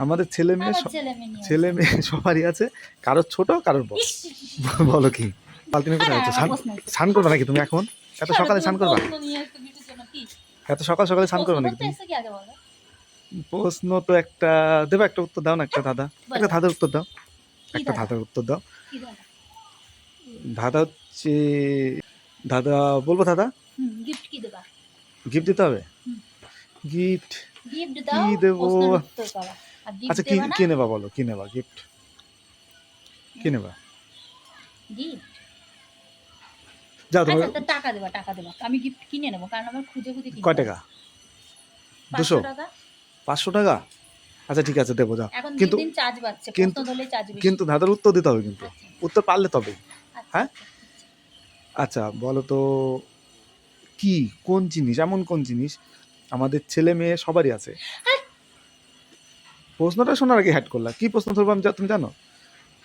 আমাদের ছেলে মেয়ে আবার ছেলে মেয়ে নিয়ে ছেলে আসছে। মেয়ে সবারই আছে, কারোর ছোট কারোর বড়। ইস, ইস, ইস, বলো কি? বালতি নিয়ে কোথায় আরে যাচ্ছ? আমার প্রশ্ন হচ্ছে। স্নান করবে নাকি তুমি এখন? এত আরে সকালে তুমি স্নান করবা? প্রশ্ন নিয়ে আসছো কিছুর জন্য কি? এত সকাল সকালে স্নান প্রশ্ন করবে নাকি করতে তুমি? এসছো কি আগে বলো? প্রশ্ন তো একটা দেবো, একটা উত্তর দাও না, একটা ধাঁধা, একটা বলো ধাঁধার উত্তর দাও, কি একটা দাদা? ধাঁধার উত্তর দাও। কি দাদা? ধাঁধা হচ্ছে, ধাঁধা বলবো ধাঁধা? গিফট কি দেবা? গিফট দিতে হবে? হুম, গিফট গিফট কি দাও, দেবো? প্রশ্নের উত্তর করো। আর গিফট আচ্ছা কি দেবা না? কি নেবা বলো, কি নেবা গিফট? কি নেবা? গিফট? যাও তোমার। আচ্ছা তা টাকা দেবা, টাকা দেবা। আমি গিফট কিনে নেবো কারণ আমার খুঁজে খুঁজে কিনতে কয় হবে। টাকা? 500 200? টাকা। 500 টাকা? আচ্ছা ঠিক আছে, দেবো, যাও। এখন দিন কিন্তু দিন চার্জ বাড়ছে, প্রশ্ন কিন্তু ধরলেই চার্জ বেশি। কিন্তু ধাঁধার উত্তর দিতে হবে কিন্তু, আচ্ছা উত্তর পারলে তবেই। আচ্ছা হ্যাঁ, আচ্ছা আচ্ছা। আচ্ছা বলো তো, কি, কোন জিনিস, এমন কোন জিনিস আমাদের ছেলে মেয়ে সবারই আছে? প্রশ্নটা শোনার আগে হ্যাট করলা, কি প্রশ্ন ধরবো আমি তুমি জানো?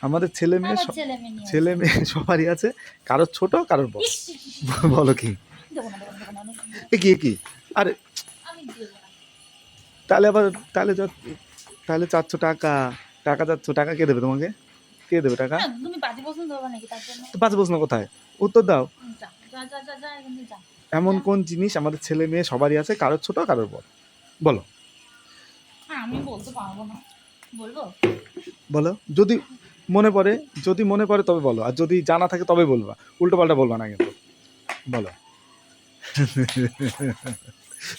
আমাদের ছেলে মেয়ে আবার ছেলে মেয়ে নিয়ে ছেলে আসছে। মেয়ে সবারই আছে, কারোর ছোট কারোর বড়। ইস, ইস, ইস, ইস। বলো কি? দেবো না, দেবো না, দেবো না, আমি দেবো না। এ কি এ কি? আরে আমি দেবো না। তাহলে আবার, তাহলে চাচ্ছ টাকা, টাকা চাচ্ছ, টাকা কে দেবে তোমাকে? কে দেবে টাকা? না, তুমি বাজে প্রশ্ন ধরবা নাকি তার জন্য? তো পাঁচ প্রশ্ন কোথায়, উত্তর দাও। যা যা যা যা যা এখান থেকে যা। এমন যা। কোন জিনিস আমাদের ছেলে মেয়ে সবারই আছে, কারোর ছোট কারোর বড়? বলো। হ্যাঁ, আমি বলতে পারবো না। বলবো? বলো, যদি মনে পড়ে, যদি মনে পড়ে তবে বলো, আর যদি জানা থাকে তবে বলবা, উল্টো পাল্টা বলবা না কিন্তু। বলো।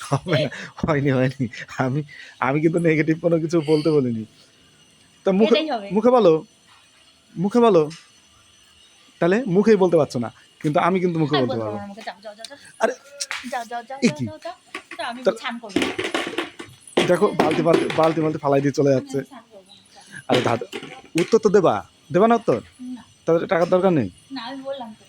হবে না, হয়নি হয়নি। আমি আমি কিন্তু নেগেটিভ কোনো কিছু বলতে বলিনি। তা মুখে, এটাই হবে। মুখে বলো, মুখে বলো। তাহলে মুখেই বলতে পারছো না, কিন্তু আমি কিন্তু মুখে আমি বলতে বলতে পারবো। পারবো না মুখে। যাও যাও যাও যাও। আরে যাও যাও যাও এ যাও কি? যাও যাও। যাও, আমি তা- স্নান করবো না। দেখো বালতি বালতি বালতি বালতি ফালাই দিয়ে চলে যাচ্ছে। স্নান করবো না। যাও। আরে দাদা, উত্তর তো দেবা, দেবা না উত্তর? না তাহলে টাকার দরকার নেই। না, আমি বললাম তো।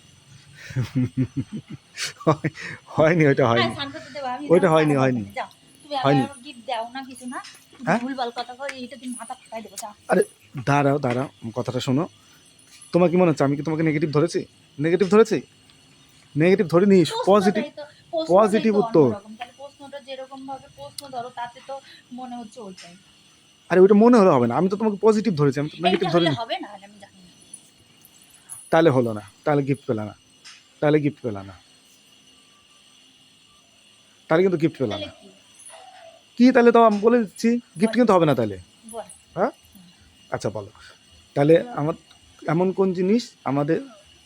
হয়নি, ওইটা হ্যাঁ, হয়নি, স্নান করতে দেবো, আমি ওইটা আমার হয়নি, টাকা দরকার হয়নি, নেই। যাও। তুমি হয়নি। আমার গিফট দাও না কিছু না। শুধু হ্যাঁ, ভুলভাল কথা কই, এইটা তুমি মাথা ফাটাই দেবো। যাও। আরে দাঁড়াও দাঁড়াও, কথাটা শোনো। তোমার কি মনে হচ্ছে আমি কি তোমাকে নেগেটিভ ধরেছি? নেগেটিভ ধরেছি? নেগেটিভ ধরিনি, পজিটিভ, প্রশ্নটাই তো, প্রশ্নটাই পজিটিভ তো উত্তর। অন্যরকম। তাহলে প্রশ্নটা যেরকম ভাবে প্রশ্ন ধরো তাতে তো মনে হচ্ছে ওইটাই। আরে ওইটা মনে হলে হবে না, আমি তো তোমাকে পজিটিভ ধরেছি, আমি তো নেগেটিভ এইটা হলে ধরিনি। হবে না, আর আমি জানি না। তাহলে হলো না, তাহলে গিফট পেলা না, তাহলে গিফট পেলা না, তাহলে কিন্তু গিফট পেলা তাহলে না। কি? কি তাহলে, তো আমি বলে দিচ্ছি, গিফট বল কিন্তু হবে না তাহলে। বল। হ্যাঁ, আচ্ছা বলো। তাহলে আমার, এমন কোন জিনিস আমাদের,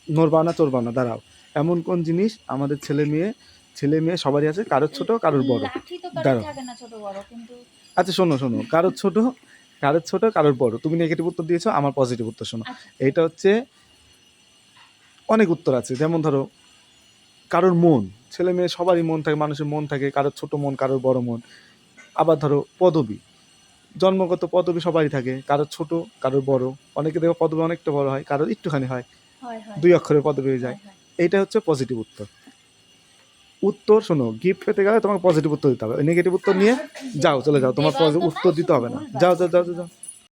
নড়বাও না চড়বাও না, দাঁড়াও। এমন কোন জিনিস আমাদের ছেলে মেয়ে সবারই আছে, কারোর ছোট কারোর বড়? লাঠি তো কারোর দাঁড়াও, থাকে না ছোট বড়, কিন্তু আচ্ছা শোনো শোনো, কারোর ছোট, কারোর ছোট কারোর বড়, তুমি নেগেটিভ উত্তর দিয়েছো, আমার পজিটিভ উত্তর শোনো। আচ্ছা এইটা হচ্ছে, অনেক উত্তর আছে, যেমন ধরো কারোর মন, ছেলে মেয়ে সবারই মন থাকে, মানুষের মন থাকে, কারোর ছোট মন কারোর বড় মন। আবার ধরো পদবী, জন্মগত পদবী সবারই থাকে, কারোর ছোট কারোর বড়। অনেকে দেখো পদবী অনেকটা বড় হয়, কারোর একটুখানি হয়, হয় হয় 2 অক্ষরের পদবী হয়ে যায়। হয় হয়। এইটা হচ্ছে পজিটিভ উত্তর। উত্তর শোনো, গিফট পেতে গেলে তোমাকে পজিটিভ উত্তর দিতে হবে, নেগেটিভ উত্তর নিয়ে আমার যাও, চলে যাও, তোমার দেওয়া তো উত্তর নাই, দিতে শুধু হবে না, ভুলভাল যাও যাও যাও প্রশ্ন যাও দাও। যাও।